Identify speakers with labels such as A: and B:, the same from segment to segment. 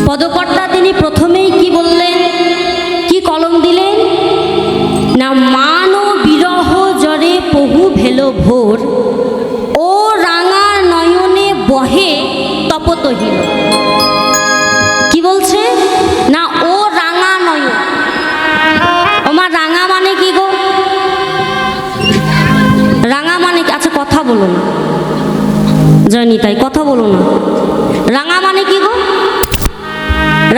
A: পদকর্তা তিনি প্রথমেই কি বললেন, কি কলম দিলেন না, মান বিরহ জরে পহু ভেল ভোর, ও রাঙা নয়নে বহে তপতহিল। কি বলছে না, ও রাঙা নয়ন। আমার রাঙা মানে কি গো? রাঙা মানে কি? আচ্ছা কথা বলো না, জানি তাই কথা বলো না। রাঙা মানে কি গো?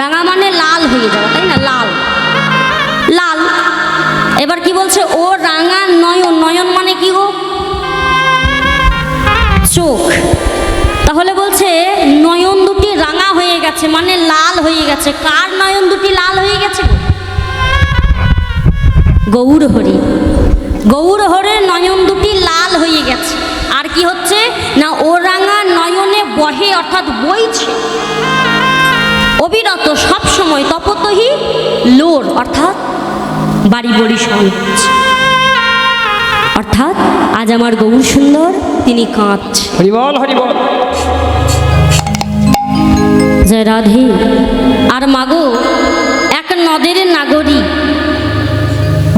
A: রাঙা মানে লাল হয়ে যাওয়া, তাই না? লাল লাল। এবার কি বলছে, ও রাঙা নয়ন। নয়ন মানে কি গো? চোখ। তাহলে বলছে নয়ন দুটি রাঙা হয়ে গেছে, মানে লাল হয়ে গেছে। কার নয়ন দুটি লাল হয়ে গেছে? গৌর হরি। গৌর হরির নয়ন দুটি লাল হয়ে গেছে। আর কি হচ্ছে না, ও রাঙা নয়নে বহে, অর্থাৎ বইছে অবিরত সব সময়, তপতহি লোর, অর্থাৎ বাড়ি বড়ি শুনছে। অর্থাৎ আজ আমার গৌর সুন্দর তিনি কাঁদছে।
B: হরি বল, হরি বল।
A: জয় রাধে। আর মাগো, এক নদের নাগরী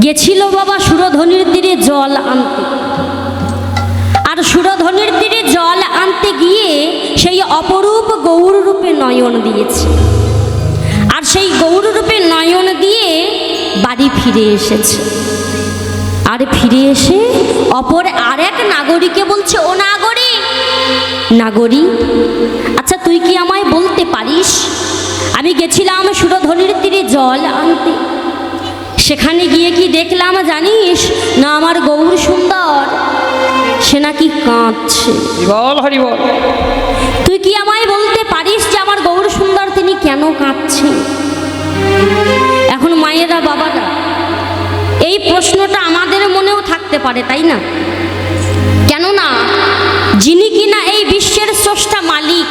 A: গেছিল বাবা সুরধনির তীরে জল আনতে। আর সুরধনির তীরে জল আনতে গিয়ে সেই অপরূপ গৌর রূপে নয়ন দিয়েছে। আর সেই গৌর রূপে নয়ন দিয়ে বাড়ি ফিরে এসেছে। আর ফিরে এসে অপর আরেক নাগরীকে বলছে, ও নাগরী, নাগরী আচ্ছা তুই কি আমায় বলতে পারিস, আমি গেছিলাম সুরধনির তীরে জল আনতে, সেখানে গিয়ে কি দেখলাম জানিস না, আমার গৌর সুন্দর সে নাকি কাঁদছে।
B: হরি বল, হরি বল।
A: তুই কি আমায় বলতে পারিস যে আমার গৌর সুন্দর তিনি কেন কাঁদছে? এখন মায়েরা বাবারা, এই প্রশ্নটা আমাদের মনেও থাকতে পারে, তাই না? কেননা যিনি কিনা এই বিশ্বের স্রষ্টা মালিক,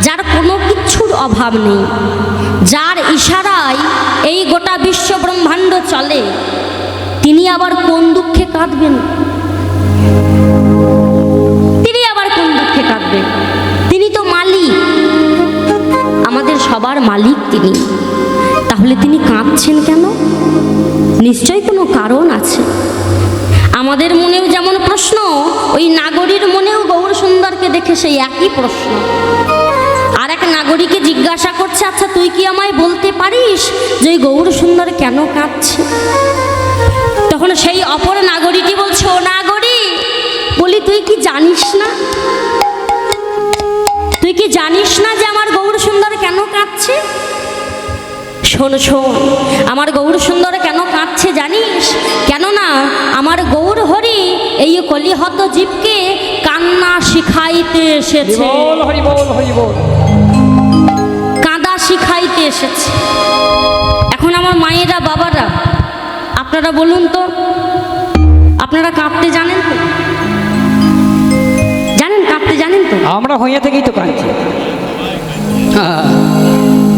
A: যার কোনো কিছুর অভাব নেই, যার ইশারায় এই গোটা বিশ্ব ব্রহ্মাণ্ড চলে, তিনি আবার কোন দুঃখে কাঁদবেন? তিনি আবার কোন দুঃখে কাঁদবেন? তিনি তো মালিক, আমাদের সবার মালিক তিনি। তাহলে তিনি কাঁদছেন কেন? নিশ্চয়ই কোনো কারণ আছে। আমাদের মনেও যেমন প্রশ্ন, ওই নাগরীর মনেও গৌর সুন্দরকে দেখে সেই একই প্রশ্ন। আর এক নাগরীকে জিজ্ঞাসা করছে, আচ্ছা তুই কি আমায় বলতে পারিস যে ওই গৌর সুন্দর কেন কাঁদছে? তখন সেই অপর নাগরীটি বলছে, ও নাগরী, বলি তুই কি জানিস না? তুই কি জানিস না যে আমার গৌর সুন্দর কেন কাঁদছে? শোন শোন, আমার গৌর সুন্দর কেন কাঁদছে জানিস? কেননা আমার গৌর হরি এই কলিহত জীবকে কান্না শিখাইতে এসেছে।
B: হরি বল, হরি বল।
A: কাঁদা শিখাইতে এসেছে। এখন আমার মায়েরা বাবারা, আপনারা বলুন তো, আপনারা কাঁদতে জানেন তো? জানেন কাঁদতে জানেন তো?
B: আমরা হইয়া থেকেই তো কাঁদছি।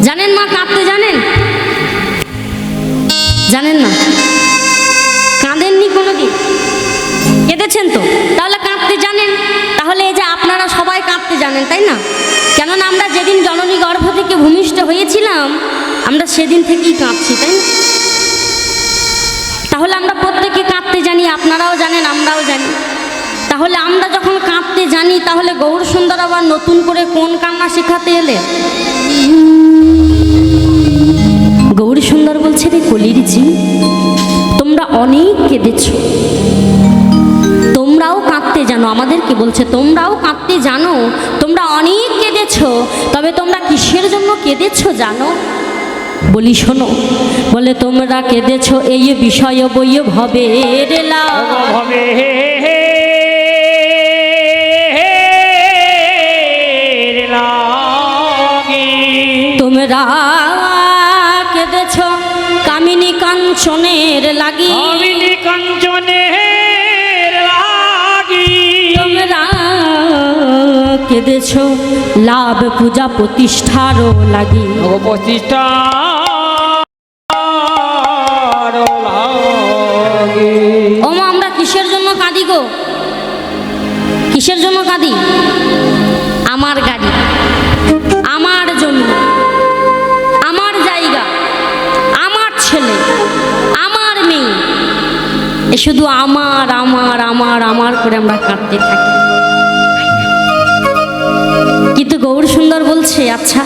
A: জানেন মা, কাঁদতে জানেন? জানেন না? কাঁদেননি কোনোদিন? কেঁদেছেন তো? তাহলে কাঁদতে জানেন। তাহলে এই যে আপনারা সবাই কাঁদতে জানেন, তাই না? কেননা আমরা যেদিন জননী গর্ভ থেকে ভূমিষ্ঠ হয়েছিলাম, আমরা সেদিন থেকেই কাঁদছি, তাই না? তাহলে আমরা প্রত্যেকে কাঁদতে জানি, আপনারাও জানেন, আমরাও জানি। তাহলে আমরা যখন কাঁদতে জানি, তাহলে গৌর সুন্দর আবার নতুন করে কোন কান্না শেখাতে এলে? গৌর সুন্দর বলছে, রে কলির জি, তোমরা অনেক কেঁদেছ, তোমরাও কাঁদতে জানো। আমাদেরকে বলছে তোমরাও কাঁদতে জানো, তোমরা অনেক কেঁদেছ, তবে তোমরা কিসের জন্য কেঁদেছ জানো? বলি শোনো। বলে তোমরা কেঁদেছ এই বিষয় বই ভবে রেলা, তোমরা কেঁদেছ কামিনী কাঞ্চনের লাগি,
B: কামিনী কাঞ্চনের লাগি,
A: তোমরা কেঁদেছ লাভ পূজা প্রতিষ্ঠারও লাগি,
B: প্রতিষ্ঠা লাগি।
A: ও মা, আমরা কিসের জন্য কাঁদি গো? কিসের জন্য কাঁদি? আমার গাড়ি, আমার জন্য, শুধু আমার আমার আমার আমার করে আমরা কাঁদতে থাকি। কিন্তু গৌর সুন্দর বলছে, আচ্ছা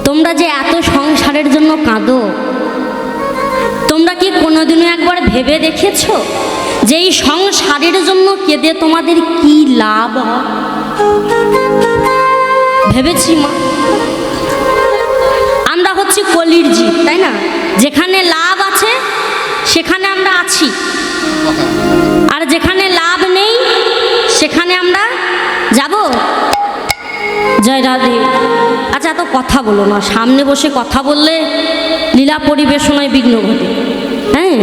A: তোমরা যে এত সংসারের জন্য কাঁদো, তোমরা কি কোনোদিনও একবার ভেবে দেখেছো যে এই সংসারের জন্য কেঁদে তোমাদের কি লাভ হয়? ভেবেছি মা, আমরা হচ্ছে কলির জীব, তাই না? যেখানে লাভ আছে সেখানে আমরা আছি, আর যেখানে লাভ নেই সেখানে আমরা যাব। জয় রাধে। আচ্ছা এত কথা বলো না, সামনে বসে কথা বললে লীলা পরিবেশনায় বিঘ্ন ঘটে। হ্যাঁ,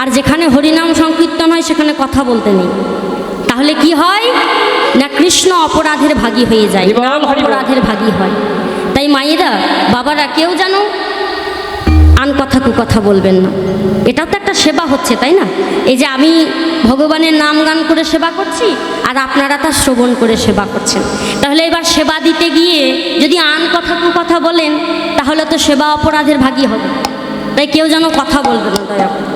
A: আর যেখানে হরিনাম সংকীর্তন হয় সেখানে কথা বলতে নেই। তাহলে কি হয় না, কৃষ্ণ অপরাধের ভাগী হয়ে যায়, রাম অপরাধের ভাগী হয়। তাই মায়েরা বাবারা কেউ যেন আন কথা কু কথা বলবেন না। এটাও তো একটা সেবা হচ্ছে, তাই না? এই যে আমি ভগবানের নাম গান করে সেবা করছি আর আপনারা তা শ্রবণ করে সেবা করছেন। তাহলে এবার সেবা দিতে গিয়ে যদি আন কথা কু কথা বলেন তাহলে তো সেবা অপরাধের ভাগী হবে। তাই কেউ যেন কথা বলবে না দয়া করে।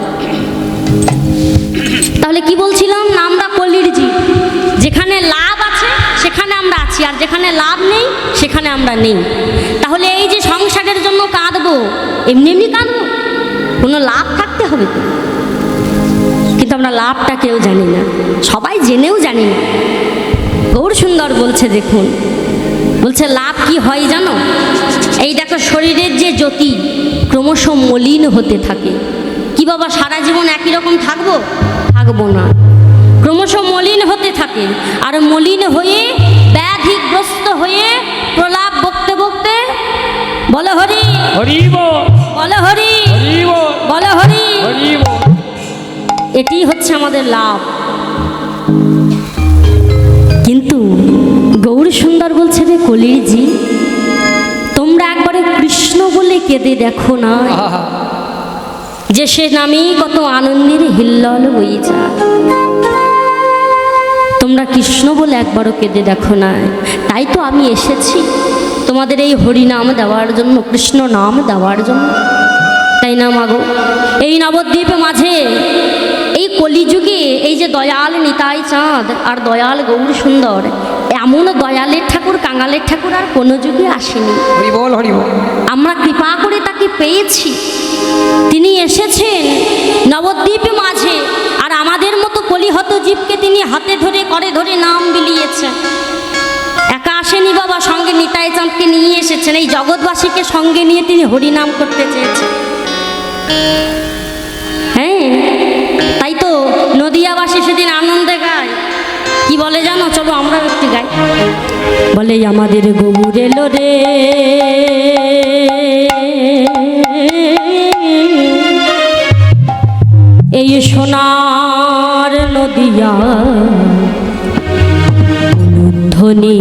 A: তাহলে কি বলছিলাম না, আমরা কলির জীব, যেখানে লাভ আছে সেখানে আমরা আছি, আর যেখানে লাভ নেই সেখানে আমরা নেই। তাহলে এই যে সংসারের জন্য কাঁদবো, এমনি এমনি কাঁদবো? কোনো লাভ থাকতে হবে তো। কিন্তু আমরা লাভটা কেউ জানি না, সবাই জেনেও জানি না। গৌর সুন্দর বলছে, দেখুন বলছে লাভ কি হয় জানো? এই দেখো শরীরের যে জ্যোতি ক্রমশ মলিন হতে থাকে। কি বাবা সারা জীবন একই রকম থাকবো? থাকবো না, ক্রমশ মলিন হতে থাকে। আর মলিন হয়ে ব্যাধিগ্রস্ত হয়ে প্রলাপ বকতে বকতে বলে হরি
B: হরি বল,
A: বলে হরি
B: হরি বল,
A: বলে হরি।
B: হরি বল।
A: এটি হচ্ছে আমাদের লাভ। কিন্তু গৌর সুন্দর বলছে রে কলির জি, তোমরা একবারে কৃষ্ণ বলে কেঁদে দেখো না
B: আহা,
A: যে সে নামেই কত আনন্দের হিল্লল বই যায়। তোমরা কৃষ্ণ বলে একবারও কেঁদে দেখো না। তাই তো আমি এসেছি তোমাদের এই হরিনাম দেওয়ার জন্য, কৃষ্ণ নাম দেওয়ার জন্য, তাই না মাগো? এই নবদ্বীপে মাঝে এই কলিযুগে এই যে দয়াল নিতাই চাঁদ আর দয়াল গৌর সুন্দর, এমন দয়ালের ঠাকুর কাঙালের ঠাকুর আর কোনো যুগে আসেনি।
B: হরি বল, হরি বল।
A: আমরা কৃপা করে তাকে পেয়েছি, তিনি এসেছেন নবদ্বীপে মাঝে, আর আমাদের মতো কলিহত জীবকে তিনি হাতে ধরে করে ধরে নাম বিলিয়েছেন। একা আসেনি বাবা, সঙ্গে নিতাই চাঁদকে নিয়ে এসেছেন। এই জগৎবাসীকে সঙ্গে নিয়ে তিনি হরিনাম করতে চেয়েছেন। হ্যাঁ, তাই তো নদিয়াবাসী সেদিন আনন্দে গায়। কি বলে জানো? চলো আমরা একটু গাই। বলে আমাদের গৌর এলো রে, এই সোনার নদিয়া ধ্বনি।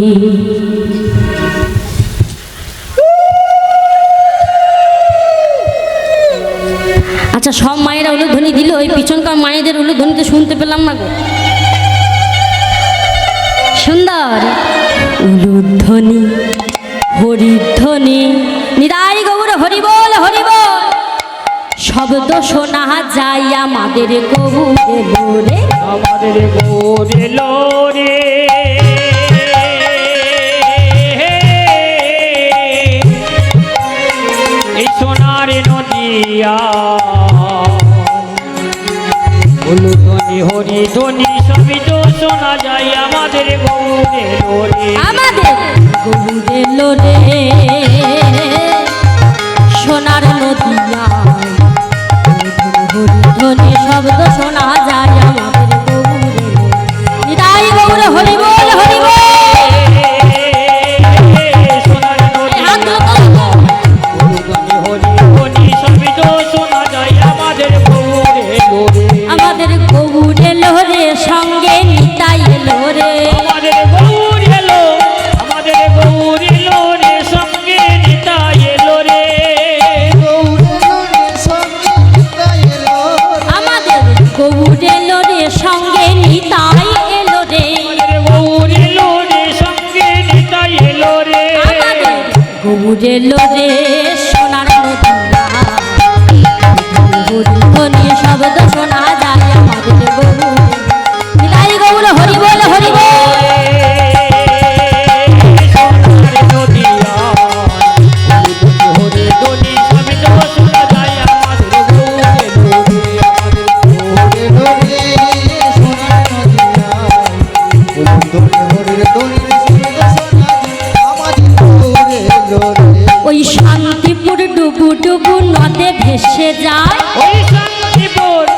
A: আচ্ছা সব মায়েরা উলুধ্বনি দিল, ওই পিছনকার মায়েদের উলুধ্বনি তো শুনতে পেলাম না গো। সুন্দর উলুধ্বনি হরিধ্বনি, নিতাই গৌর হরি বল, হরি বল। শব্দ শোনা যায় আমাদের গৌর এলো রে,
B: আমাদের গৌর এলো রে। এই সোনার নদিয়া উলুধ্বনি হরি ধ্বনি সবই তো শোনা যায় আমাদের গৌর এলো রে।
A: আমাদের গৌর এলো রে, সোনার নদিয়া হরিধ্বনি শব্দ শোনা যায় আমাদের গৌর এলো। নিতাই গৌর হরি বল, হরি বল।
B: সোনার নদিয়া উলুধ্বনি হরি ধ্বনি সবই তো শোনা যায় আমাদের গৌর এলো রে।
A: আমাদের গৌর এলো রে, সঙ্গে নিতাই এলো রে।
B: আমাদের গৌর এলো, আমাদের গৌর এলো রে, সঙ্গে নিতাই এলো রে।
A: আমাদের গৌর এলো রে, সঙ্গে নিতাই এলো রে।
B: আমাদের গৌর এলো রে, সঙ্গে নিতাই এলো রে।
A: আমাদের গৌর এলো রে, সোনার নদিয়া হরিধ্বনি শব্দ ডুবু ডুবু নদে ভেসে যায়
B: ওই শান্তিপুরে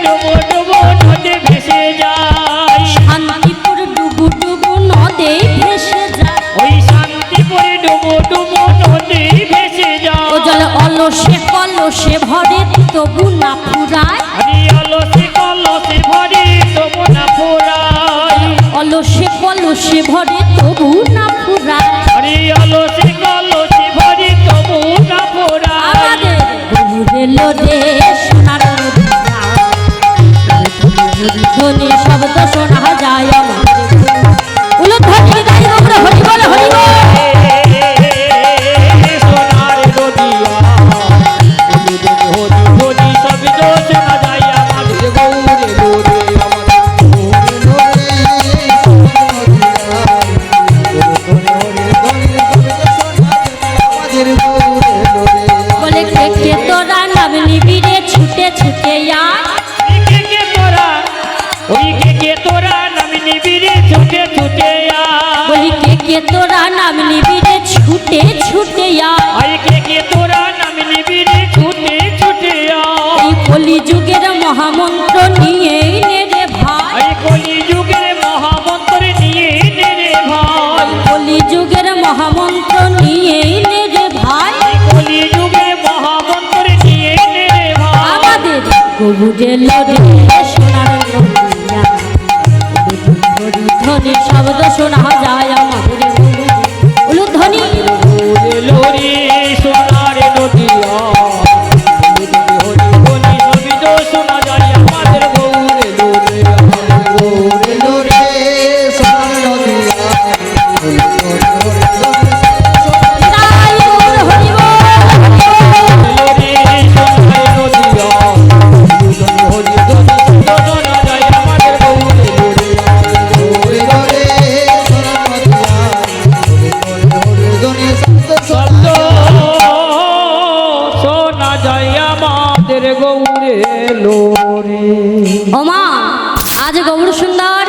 B: ডুবো ডুবো নদে ভেসে যায়
A: শান্তিপুর ডুবু ডুবু নদে ভেসে যায়
B: ওই শান্তিপুরে ডুবো ডুবো নদে ভেসে
A: ও
B: যায়
A: জল অলসে কলসে ভরে তবু না ফুরায়
B: আরে অলসে কলসে ভরে তবু না ফুরায়
A: অলসে কলসে ভরে তবু না ফুরায়
B: আরে অলসে কলসে ভরে তবু না ফুরায়
A: আমাদের ঘুরে লোরে সোনার ধ্বনি শব্দ শোনা যায় আমাদের উলো ধ্বনি গাই আমরা হরি বল হরি বল
B: সোনার নদিয়া হরি হরি শব্দ শোনা যায় আমাদের গৌরে লোরে
A: বলে কে কে তোরা নাম নিবিড়ে ছুটে ছুটে আয়
B: তোরা নামি নিবিড়ে ছুটে ছুটে
A: বলি কে তোরা নাম নিবিড়ে ছুটে ছুটে আয়
B: আয় কে তোরা নামি নিবিড়ে ছুটে ছুটে
A: এই কলি যুগের মহামন্ত্র নিয়ে নে রে ভাই
B: আয় কলি যুগের মহামন্ত্র নিয়ে নে রে ভাই
A: কলি যুগের মহামন্ত্র নিয়ে নে রে ভাই
B: কলি যুগের মহামন্ত্র নিয়ে নে রে ভাই
A: আমাদের গবুরে লড়ে সোনার নদিয়া ধ্বনি শব্দ শোনা যায় আমাদের উলু ধ্বনি
B: গৌরে লোরে সোনার নদিয়া হরি শব্দ শোনা যায় আমাদের গৌরে লোরে
C: গৌরে লোরে সোনার নদিয়া
A: তাই ওর হরি বল
B: লোরে সোনার নদিয়া হরি শব্দ শোনা যায় আমাদের গৌরে লোরে
C: গৌরে লোরে সোনার নদিয়া
B: শব্দ শোনা যায় আমাদের গৌরে লোরে
A: ওমা আজ গৌর সুন্দর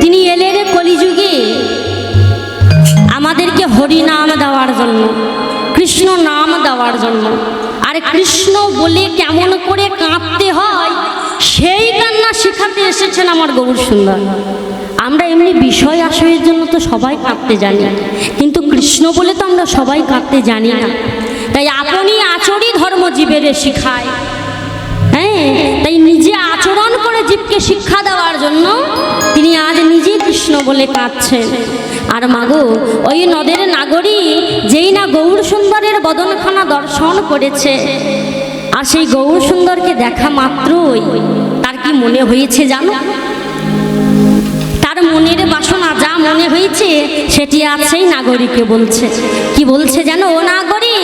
A: তিনি এলেন কলিযুগে আমাদেরকে হরি নাম দেওয়ার জন্য কৃষ্ণ নাম দেওয়ার জন্য আর কৃষ্ণ বলে কেমন করে কাঁদতে হয় সেই কান্না শেখাতে এসেছেন আমার গৌর সুন্দর। আমরা এমনি বিষয় আশয়ের জন্য তো সবাই কাঁদতে জানি, কিন্তু কৃষ্ণ বলে তো আমরা সবাই কাঁদতে জানি না। তাই আপনি আচরই ধর্ম জীবের শিখায়। হ্যাঁ, তাই নিজে আচরণ করে জীবকে শিক্ষা দেওয়ার জন্য তিনি আজ নিজে কৃষ্ণ বলে কাঁদছেন। আর মাগো, ওই নদের নাগরী যেই না গৌর সুন্দরের বদনখানা দর্শন করেছে, আর সেই গৌর সুন্দরকে দেখা মাত্রই তার কি মনে হয়েছে জানো? তার মনের বাসনা যা মনে হয়েছে সেটি আজ সেই নাগরীকে বলছে। কি বলছে জানো? ও নাগরী,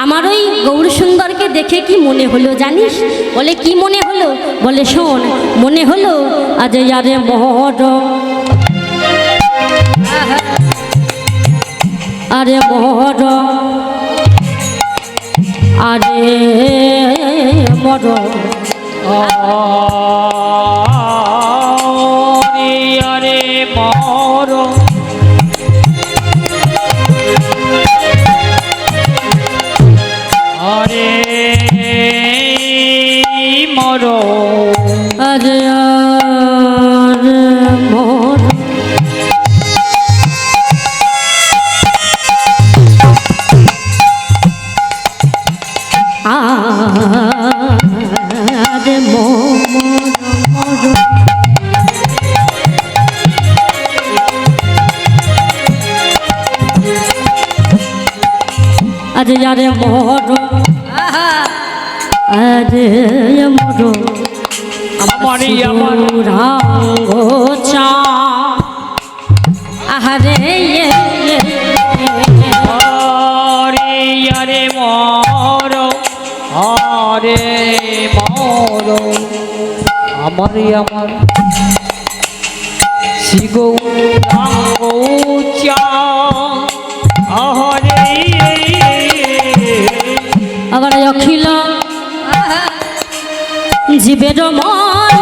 A: আমার ওই গৌর সুন্দরকে দেখে কি মনে হলো জানিস? বলে কি মনে হলো? বলে শোন, মনে হলো আজ আরে মর, আরে মর, আরে মর,
B: আরে মর আরে মর
A: আরে আরে মর, আরে মর মর, আরে আরে মর, আরে মর,
B: আমারই আমার
A: রাঙ্গ চা, আরে
B: আরে আরে মর আরে মর আমারই আমার শিগৌ চা আহরে
A: আবার অখিল জীবের মন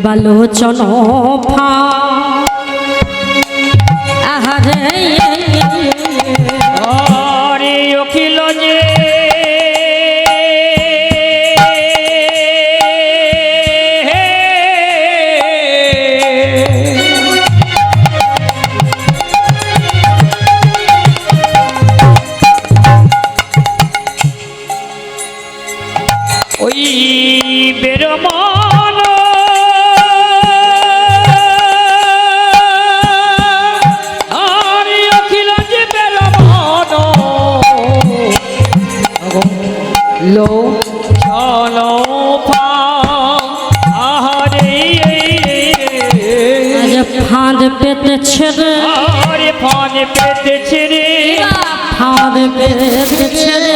A: বালোচন ফা আহারে
B: আরে অখিল যে ওই বেরমান আরে অখিল যে বেরমান লো চলো আহারে
A: আজ ফাঁদ পেতেছে রে
B: আরে ফান পেতেছে রে
A: ফাঁদ পেতেছে রে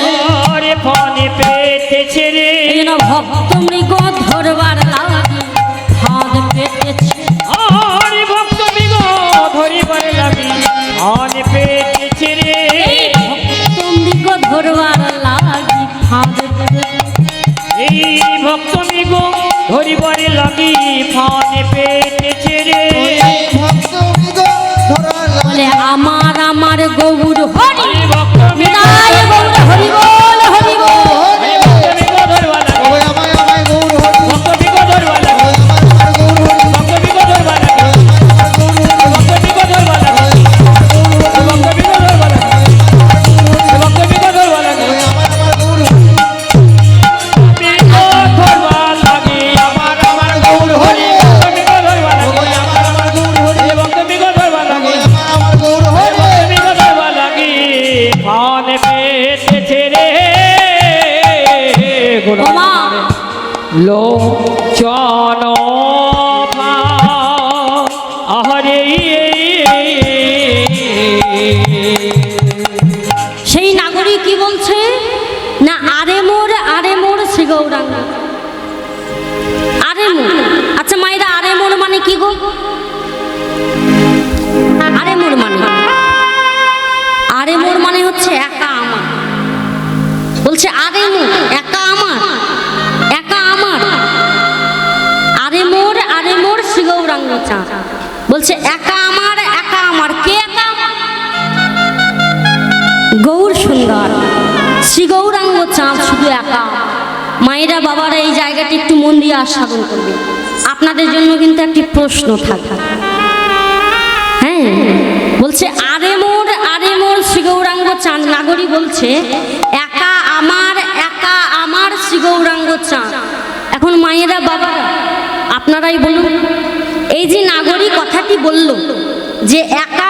B: আরে ফান পেতেছে রে
A: এই জন্য ভক্ত মৃগ ধরবার লাগি ফাঁদ পেতেছে
B: আরে ভক্ত বিগ ধরিবার লাগি ফান পেতেছে রে
A: ভক্ত মৃগ ধরবার লাগি ফাঁদ পেতেছে
B: এই ভক্ত বিগ ধরিবার লাগি ফান পেতেছে রে
C: ভক্ত মৃগ ধরা
A: বলে আমার আমার গৌর হরি
B: আরে ভক্ত বিগ
A: বিদায় গৌর হরি বল হরি বল
B: আরে ভক্ত বিগ ধরবা লাগি
C: ওই আমায় আমায় গৌর হরি
B: ভক্ত বিগ ধরবা লাগি
C: ওই আমার গৌর হরি
B: ভক্ত বিগ ধরবা লাগি
C: আমার গৌর হরি
B: ভক্ত বিগ ধরবা লাগি ভক্ত বিগ ধরবা লাগি ভক্ত বিগ ধরবা লাগি
C: ওই আমার গৌর হরি
B: বিগ ধরবা লাগি আমার
C: আমার গৌর হরি
B: ভক্ত বিগ ধরবা লাগি
C: ওই আমার গৌর হরি
B: ভক্ত বিগ ধরবা লাগি
C: ওই আমার গৌর হরি
B: ভক্ত বিগ ধরবা লাগি ফান পেতেছে রে
A: ওমা
B: লো চলো আহারে
A: সেই নাগরিক কি বলছে না আরে মোর শ্রী গৌরাঙ্গ আরে মোর আচ্ছা মায়েরা আরে মোর মানে কি গো আরে মোর মানে হচ্ছে একা আমার বলছে আরে মোর একা আমার আরে মোর শ্রী গৌরাঙ্গ চাঁদ বলছে একা আমার কে একা আমার? গৌর সুন্দর শ্রী গৌরাঙ্গ চাঁদ শুধু একা। মায়েরা বাবারা এই জায়গাটি একটু মন দিয়ে আস্বাদন করবে, আপনাদের জন্য কিন্তু একটি প্রশ্ন থাকে। হ্যাঁ বলছে আরে মোর শ্রী গৌরাঙ্গ চাঁদ। নাগরী বলছে একা আমার শ্রী গৌরাঙ্গ চাঁদ। এখন মায়েরা বাবারা আপনারাই বলুন, এই যে নাগরী কথাটি বলল যে একা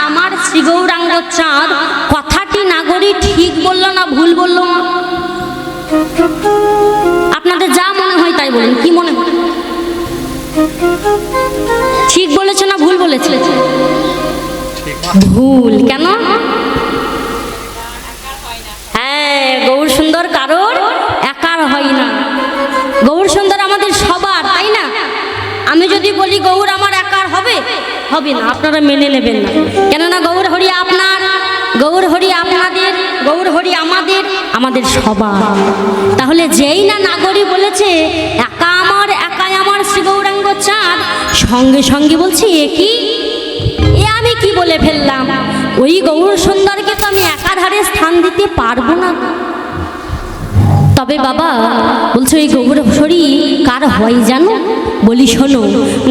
A: আমার শ্রী গৌরাঙ্গ চাঁদ, কথাটি নাগরী ঠিক বললো না ভুল বললো না? আপনাদের যা মনে হয় তাই বলেন, কি মনে হয়? ঠিক বলেছে না ভুল বলেছে? ভুল। কেন? হ্যাঁ, গৌর সুন্দর কারোর একার হয় না। গৌর সুন্দর আমাদের সবার, তাই না? আমি যদি বলি গৌর আমার একার হবে না, আপনারা মেনে নেবেন না। কেননা গৌর হরি আপনার, গৌর হরি আপনাদের, গৌর হরি আমাদের সবার। তাহলে যেই না নাগরী বলেছে একাই আমার শ্রী গৌরাঙ্গ চাঁদ, সঙ্গে সঙ্গে বলছি এ আমি কি বলে ফেললাম? ওই গৌর সুন্দরকে তো আমি একাধারে স্থান দিতে পারবো না। তবে বাবা বলছে ওই গৌর হরি কার হয় জানো? বলি শোনো,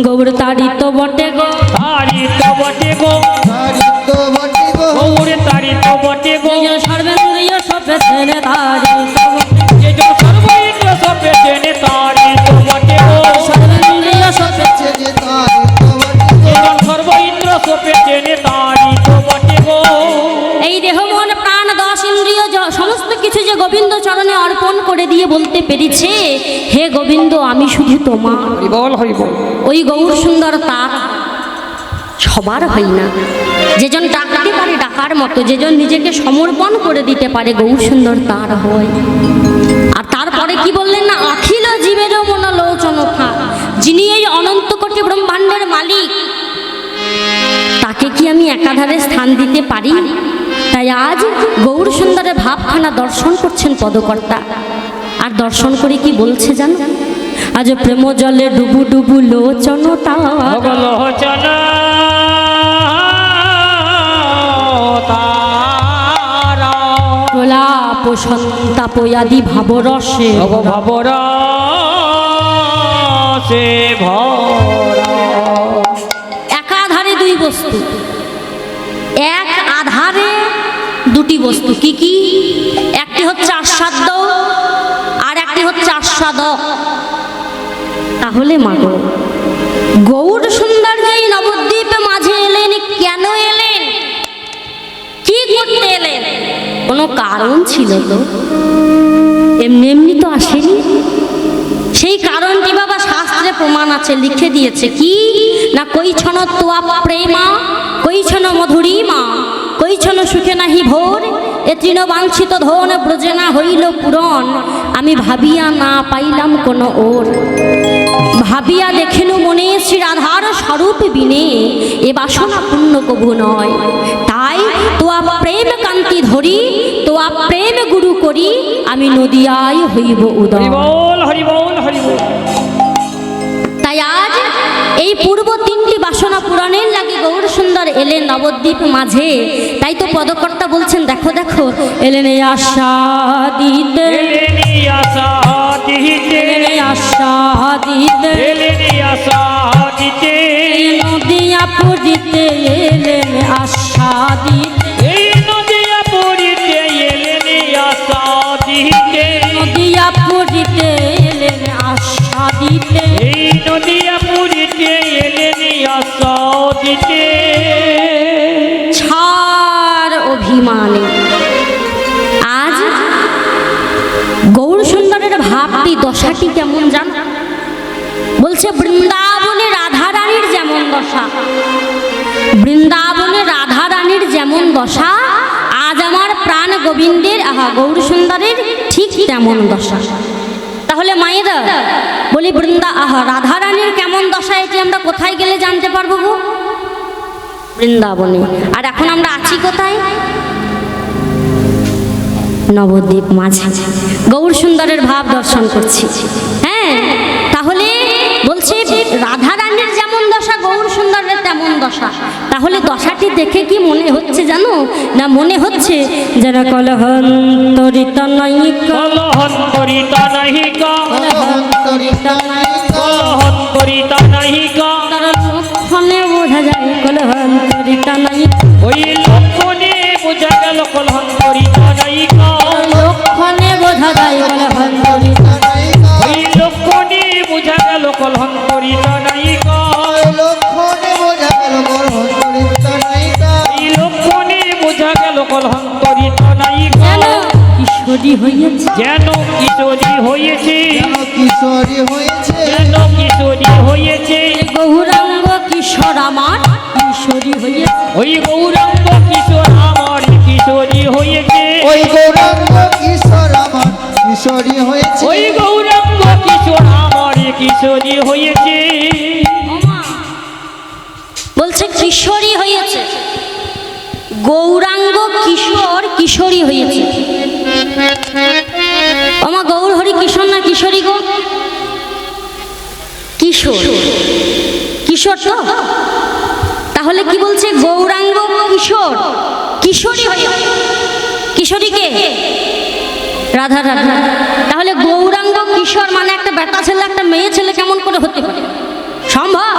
A: গৌর তারি তো বটে গো,
B: তারি তো বটে গো,
C: তারিত বটি গো
B: গৌর তারি তো বটে গো,
A: সর্বেন্দ্রিয় সবে ছেড়ে তারি তো বটে,
B: যে সর্বইন্দ্র সবে জেনে তারি তো বটে গো,
A: সর্বেন্দ্রিয় সবে
C: সে যে তারিত বটি
B: যে
C: গো
B: সর্বইন্দ্র সবে জেনে তারি তো বটে গো।
A: এই দেহ মন প্রাণ 10 ইন্দ্রিয় সমস্ত কিছু যে গোবিন্দ চরণে অর্পণ করে দিয়ে বলতে পেরেছে, হে গোবিন্দ আমি শুধু তোমার।
B: হরিবল হরিবল।
A: ওই গৌর সুন্দর তার সবার হয় না। যেজন ডাকতে পারে ডাকার মতো, যেজন নিজেকে সমর্পণ করে দিতে পারে, গৌর সুন্দর তার হয়। আর তারপরে কি বললেন না, অখিল জীবেরও মনোলোচন থা, যিনি এই অনন্ত কোটি ব্রহ্মাণ্ডের মালিক, তাকে কি আমি একাধারে স্থান দিতে পারি? তাই আজ গৌর সুন্দরের ভাবখানা দর্শন করছেন পদকর্তা। আর দর্শন করে কি বলছে জানো? আজ প্রেম জলে ডুবু ডুবু লোচন তারা
B: লোচন তারা
A: প্রলাপ সন্তাপ আদি ভাবরসে
B: ভাবরসে ভরা
A: একাধারে দুই বস্তু, এক আধারে দুটি বস্তু। কি কি? একটি হচ্ছে আস্বাদ্য আর একটি হচ্ছে আস্বাদক। তাহলে মাগো গৌর সুন্দর যেই নবদ্বীপ মাঝে এলেন, কেন এলেন, কি করতে এলেন? কোনো কারণ ছিল তো? এমনি এমনি তো আসেনি। সেই কারণটি বাবা শাস্ত্রে প্রমাণ আছে, লিখে দিয়েছে। কি না, কৈছন তোয়া প্রেমা কৈছন মধুরিমা কৈছন সুখে নাহি ভোর এ তৃণ বাঞ্ছিত ধন ব্রজে না হইল পূরণ আমি ভাবিয়া না পাইলাম কোনো ওর। ভাবিয়া দেখেন মনে শ্রী রাধার স্বরূপ বিনে এ বাসনা পূর্ণ কবু নয়। তাই তোয়া প্রেম কান্তি ধরি তোয়া প্রেম গুরু করি আমি নদিয়ায় হইব উদয়।
B: হরিবোল হরিবোল হরিবোল।
A: তাই আজ এই পূর্ব তিনটি বাসনা পূরণের লাগে গৌর সুন্দর এলেন নবদ্বীপ মাঝে। তাই তো পদকর্তা বলছেন, দেখো দেখো এলেন এই আশা দিতে,
B: আশা দিতে,
A: আশা দিতে,
B: আশা দিতে,
A: নদিয়া পুরিতে এলেন আশা দিতে,
B: এই নদিয়া পুরিতে এলেন আশা দিতে,
A: নদিয়া পুরিতে এলেন আশা দিতে,
B: এই নদিয়া পুরিতে এলেন আশা দিতে।
A: ছাড় অভিমানে আজ গৌর সুন্দরের ভাবটি দশাটি কেমন জান? বলছে বৃন্দাবনে রাধা রানীর যেমন দশা, বৃন্দাবনে রাধা রানীর যেমন দশা আজ আমার প্রাণ গোবিন্দের গৌর সুন্দরের ঠিক তেমন দশা। তাহলে মায়েরা বলি রাধা রানীর কেমন দশা এটি আমরা কোথায় গেলে জানতে পারবো গো? বৃন্দাবনে। আর এখন আমরা আছি কোথায়? নবদ্বীপ মাঝে গৌর সুন্দরের ভাব দর্শন করছি। হ্যাঁ, তাহলে বলছে রাধা রানীর যেমন দশা গৌর সুন্দরের তেমন দশা। তাহলে দশাটি দেখে কি মনে হচ্ছে জানো? না মনে হচ্ছে যেন কলহন্তরিত নায়িকা,
B: কলহন্তরিত নায়িকা,
C: কলহন্তরিত নায়িকা,
B: কলহন্তরিত নায়িকা।
A: তার লক্ষণে বোঝা যায় কলহন্তরিত নায়িকা,
B: ওই লক্ষণে বোঝা গেল কলহন্তরিত নায়িকা,
A: লক্ষণে বোঝা যায় কলহন্তরিত,
C: নায়িকা,
B: ওই লক্ষণে বোঝা গেল কলহন্তরিত নায়িকা,
C: লক্ষণে বোঝা গেল কলহন্তরিত নায়িকা,
B: এই লক্ষণে বোঝা গেল কলহন্তরিত নায়িকা।
A: যেন কিশোরী হয়েছে,
B: যেন কিশোরী হয়েছে,
C: যেন কিশোরী হয়েছে,
B: যেন কিশোরী হয়েছে,
A: গৌরাঙ্গ কিশোর আমার কিশোরী হয়েছে,
B: ওই গৌরাঙ্গ কিশোর আমার কিশোরী হয়েছে,
C: ওই গৌরাঙ্গ কিশোর আমার কিশোরী হয়েছে,
B: ওই গৌরাঙ্গ কিশোর আমার কিশোরী হয়েছে।
A: ওমা, বলছে কিশোরী হয়েছে, গৌরাঙ্গ কিশোর কিশোরী হয়েছে। ওমা, গৌর হরি কিশোর না কিশোরী গো? কিশোর, কিশোর তো। তাহলে কি বলছে? গৌরাঙ্গ কিশোর কিশোরী হয়েছে। কিশোরীকে রাধা রাধা। তাহলে গৌরাঙ্গ কিশোর মানে একটা বেটা ছেলে একটা মেয়ে ছেলে কেমন করে হতে পারে? সম্ভব?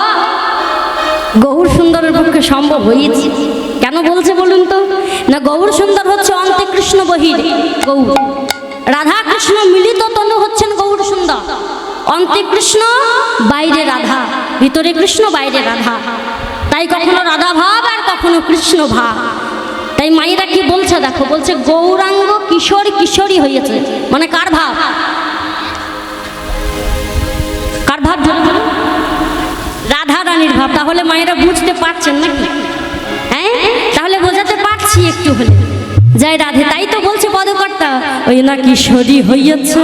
A: গৌর সুন্দরের পক্ষে সম্ভব হয়েছে। কেন বলছে বলুন তো? না, গৌর সুন্দর হচ্ছে অন্তে কৃষ্ণ বহির গৌর, রাধা কৃষ্ণ মিলিত তনু হচ্ছেন গৌর সুন্দর। অন্তে কৃষ্ণ বাইরে রাধা, ভিতরে কৃষ্ণ বাইরে রাধা। তাই কখনো রাধা ভাব আর কখনো কৃষ্ণ ভাব। তাই মায়েরা কি বলছে দেখো, বলছে গৌরাঙ্গ কিশোর কিশোরী হয়েছে, মানে কার ভাব? কার ভাব? রাধা রানীর ভাব। তাহলে মায়েরা বুঝতে পারছেন নাকি? হ্যাঁ, তাহলে বোঝাতে পারছি একটু হলে জয় রাধে। তাই তো বলছে পদকর্তা, ওই না কিশোরী হয়েছে,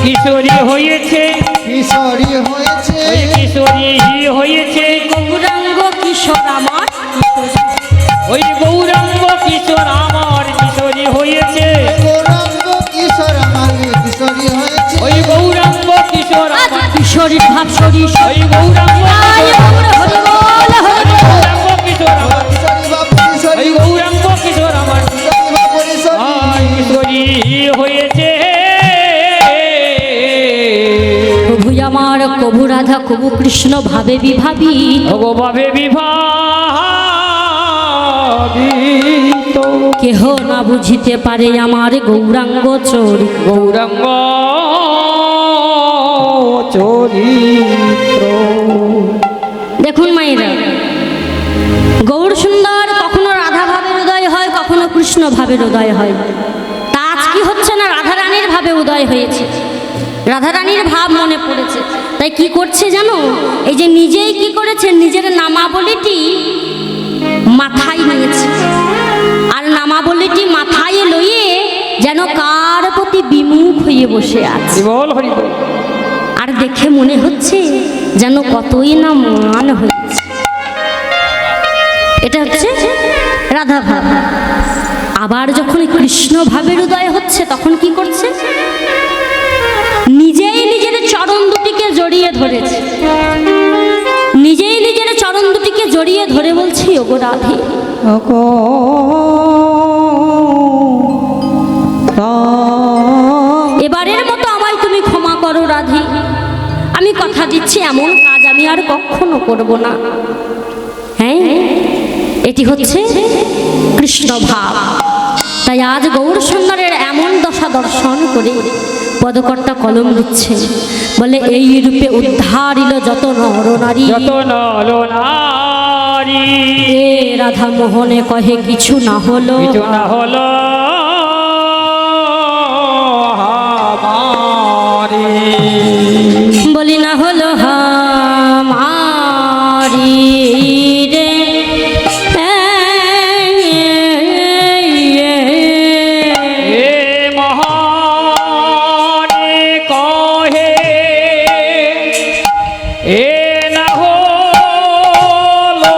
B: কিশোরী হয়েছে,
C: কিশোরী হয়েছে,
B: ওই কিশোরী হয়েছে,
A: গৌরাঙ্গ কিশোর আমার কিশোরী,
B: ওই গৌরাঙ্গ কিশোর আমার কিশোরী হয়েছে,
C: গৌরাঙ্গ কিশোর আমার কিশোরী হয়েছে,
B: ওই গৌরাঙ্গ কিশোর
A: আজ
B: আমার
A: কিশোর শরীর ভাব শরীর
B: ওই গৌরাঙ্গ
A: আয় গৌর হরি বল হরি বল।
B: গৌরাঙ্গ কিশোর আমার
C: কিশোরী বাপ
B: ওই
C: কিশোরী
B: গৌরাঙ্গ কিশোর আমার
C: কিশোরী বাপ কিশোরী
B: আয় কিশোরী হয়েছে
A: প্রভু আমার কবু রাধা কবু কৃষ্ণ ভাবে বিভাবি
B: ভগবাবে বিভাবিত
A: কেহ না বুঝিতে পারে আমার গৌরাঙ্গ চরিত্র।
B: গৌরাঙ্গ চরিত্র
A: দেখুন মায়েরা, গৌর সুন্দর কখনো রাধা ভাবের উদয় হয়, কখনো কৃষ্ণ ভাবের উদয় হয়। তা আজ কি হচ্ছে না, রাধা রানীর ভাবে উদয় হয়েছে, রাধা রানীর ভাব মনে পড়েছে। তাই কি করছে জানো, এই যে নিজেই কি করেছে, নিজের নামাবলীটি মাথায় নিয়েছে, আর নামাবলীটি মাথায় লইয়ে যেন কার প্রতি বিমুখ হয়ে বসে আছে।
B: বল হরি বল
A: আর দেখে মনে হচ্ছে যেন কতই না মান হয়েছে। এটা হচ্ছে রাধা ভাব। আবার যখন কৃষ্ণ ভাবের উদয় হচ্ছে তখন কি করছে, নিজেই নিজের চরণ দুটিকে জড়িয়ে ধরেছে, নিজেই নিজের চরণ দুটিকে জড়িয়ে ধরে বলছি, ওগো রাধে এবারের মতো আমায় তুমি ক্ষমা করো রাধে, আমি কথা দিচ্ছি এমন কাজ আমি আর কখনো করব না। হ্যাঁ, এটি হচ্ছে কৃষ্ণ ভাব। তাই আজ গৌর সুন্দরের এমন দশা দর্শন করে পদকর্তা কলম দিচ্ছে, বলে এই রূপে উদ্ধারিল যত নর নারী,
B: যত নরনারী
A: এ রাধা মোহনে কহে কিছু না হলো,
B: কিছু না হলো আমারে
A: বলি না হলো হামারি রে।
B: এ মহানে কহে এ না হলো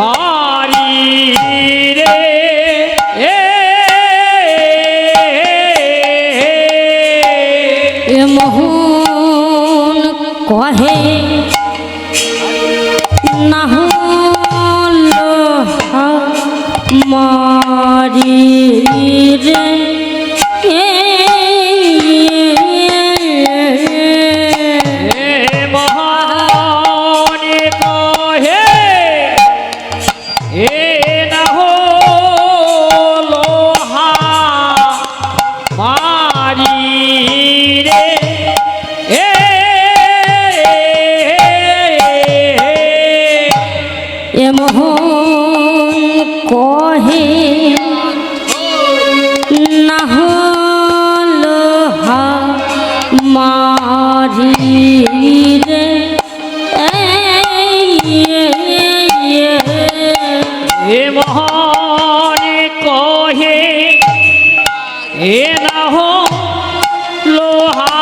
B: আমারি রে
A: এ মোহন কহে না হলো মারি রে।
B: এ মহানে কহে এ না হলো আমারি রে
A: এ মোহন কহে না হলো মারি রে।
B: এ মহানে কহে এ না হো লোহা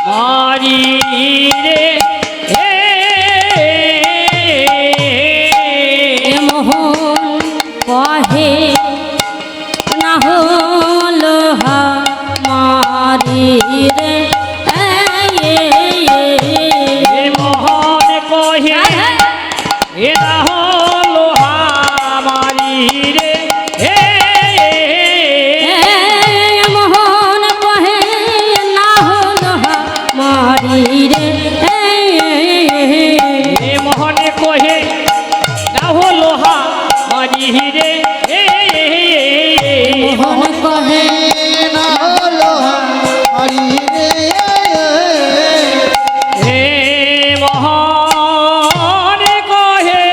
B: মারি রে
A: এ মোহন কহে না হলো মারি রে।
B: এ মহান কহে এ না হো লোহা মারি রে
A: মোহন কহে না হলো মারি রে।
B: এ মহানে কহে না হো লোহা মারি রে
A: মোহন কহে
C: না হলো হরি রে
B: হে মহানে কহে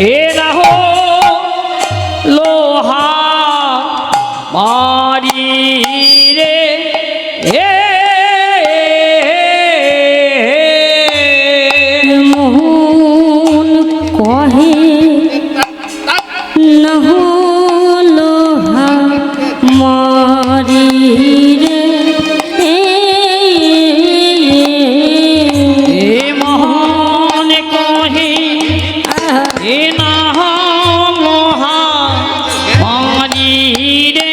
B: এ না হো লোহা মারি রে
A: মোহন কহে না হলো মারি রে।
B: এ মহানে কহে এ না হো লোহা মারি রে